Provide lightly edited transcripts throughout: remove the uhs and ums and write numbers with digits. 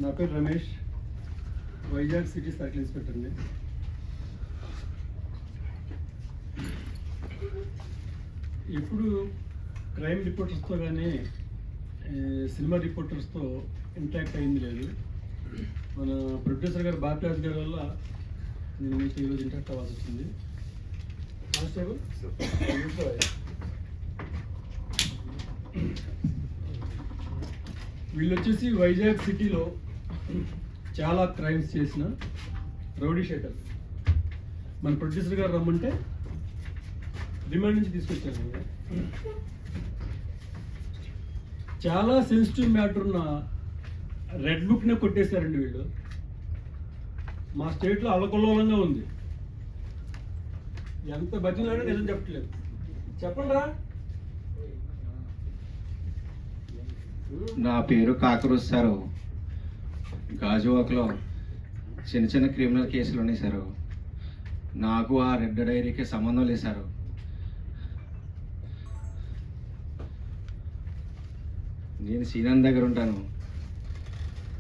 నా పేరు Ramesh, Vizag city circle ఇన్స్పెక్టర్ని. ఎప్పుడు క్రైమ్ రిపోర్టర్స్తో కానీ సినిమా రిపోర్టర్స్తో ఇంటాక్ట్ అయింది లేదు. మన ప్రొడ్యూసర్ గారు బాపిరాజ్ గారి వల్ల నేను మీతో ఈరోజు ఇంటాక్ట్ అవ్వాల్సి వచ్చింది. వీళ్ళు వచ్చేసి వైజాగ్ సిటీలో చాలా క్రైమ్స్ చేసిన రౌడీ షీటర్స్. మన ప్రొడ్యూసర్ గారు రమ్మంటే రిమాండ్ నుంచి తీసుకొచ్చారు. చాలా సెన్సిటివ్ మ్యాటర్ ఉన్న రెడ్ బుక్నే కొట్టేశారండి వీళ్ళు. మా స్టేట్లో అల్లకల్లోలంగా ఉంది. ఎంత బతిలాడో నిజం చెప్పట్లేదు. చెప్పండి రా. నా పేరు కాకరోజ్ సారు. గాజువాక్లో చిన్న చిన్న క్రిమినల్ కేసులు ఉన్నాయి సారు. నాకు ఆ రెడ్ డైరీకి సంబంధం లేదు సారు. నేను సీనన్ దగ్గర ఉంటాను.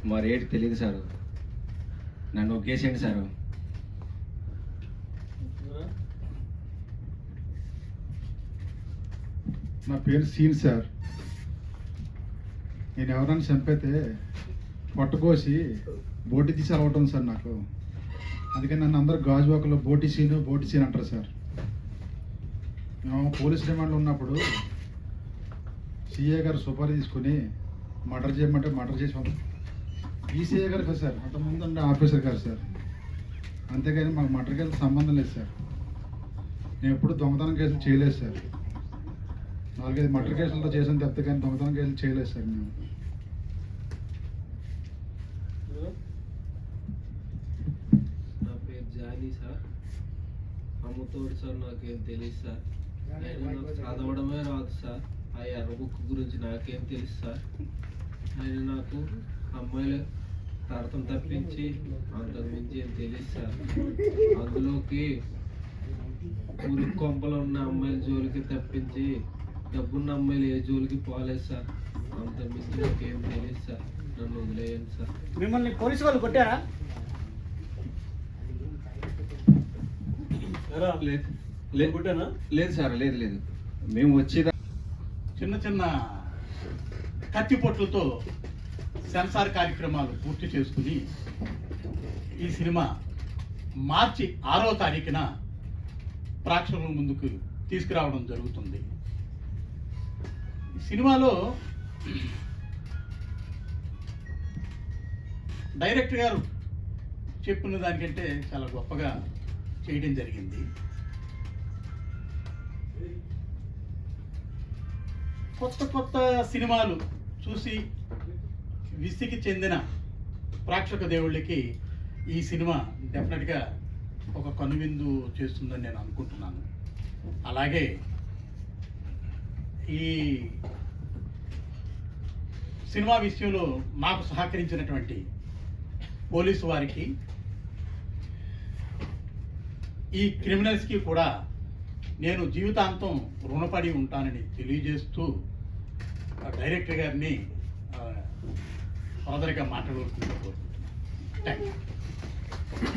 మా రేటు తెలియదు సారు. నన్ను ఒకేసేయండి సారు. నా పేరు సీన్ సార్. నేను ఎవరైనా చంపితే పట్టుకోసి బోటి తీసి అలవటం సార్ నాకు. అందుకని నన్ను అందరూ గాజువాకలో బోటి సీన్ అంటారు సార్. మేము పోలీస్ రిమాండ్లో ఉన్నప్పుడు సిఏ గారు సుపారీ తీసుకుని మర్డర్ చేయమంటే మర్డర్ చేసి ఈ సిఏ గారు కదా సార్, అంతకుముందు అంటే ఆఫీసర్ గారు సార్. అంతేగాని మాకు మర్డర్ కేసు సంబంధం లేదు సార్. నేను ఎప్పుడు దొంగతనం కేసులు చేయలేదు సార్. 4-5 మర్డర్ కేసులతో చేసాను తప్పితే కానీ దొంగతనం కేసులు చేయలేదు సార్ మేము. నా పేరు జానీ సార్. అమ్ముతోడు సార్. నాకేం తెలియదు సార్. నాకు చదవడమే రాదు సార్. ఆ ఎర్ర బుక్ గురించి నాకేం తెలుసు సార్. ఆయన నాకు అమ్మాయిలు తడతం తప్పించి అంతకు మించి ఏం తెలియదు సార్. అందులోకి మురికి కొంపలు ఉన్న అమ్మాయిల జోలికి తప్పించి డబ్బున్న అమ్మాయిలు ఏ జోలికి పోలేదు సార్. అంత మించి నాకేం తెలియదు సార్. నన్ను వదిలేయండి సార్. మిమ్మల్ని పోలీసు వాళ్ళు కొట్టారా? లేదు సార్, లేదు లేదు. మేము వచ్చేదా చిన్న చిన్న కత్తిపొట్లతో సెన్సార్ కార్యక్రమాలు పూర్తి చేసుకుని ఈ సినిమా మార్చి 6వ తారీఖున ప్రేక్షకుల ముందుకు తీసుకురావడం జరుగుతుంది. ఈ సినిమాలో డైరెక్టర్ గారు చెప్పిన దానికంటే చాలా గొప్పగా చేయడం జరిగింది. కొత్త కొత్త సినిమాలు చూసి విసికి చెందిన ప్రేక్షక దేవుళ్ళకి ఈ సినిమా డెఫినెట్గా ఒక కనువిందు చేస్తుందని నేను అనుకుంటున్నాను. అలాగే ఈ సినిమా విషయంలో నాకు సహకరించినటువంటి పోలీసు వారికి, ఈ క్రిమినల్స్కి కూడా నేను జీవితాంతం రుణపడి ఉంటానని తెలియజేస్తూ డైరెక్టర్ గారిని ఫర్దర్గా మాట్లాడుకుంటూ కోరుకుంటున్నాను. Thank you.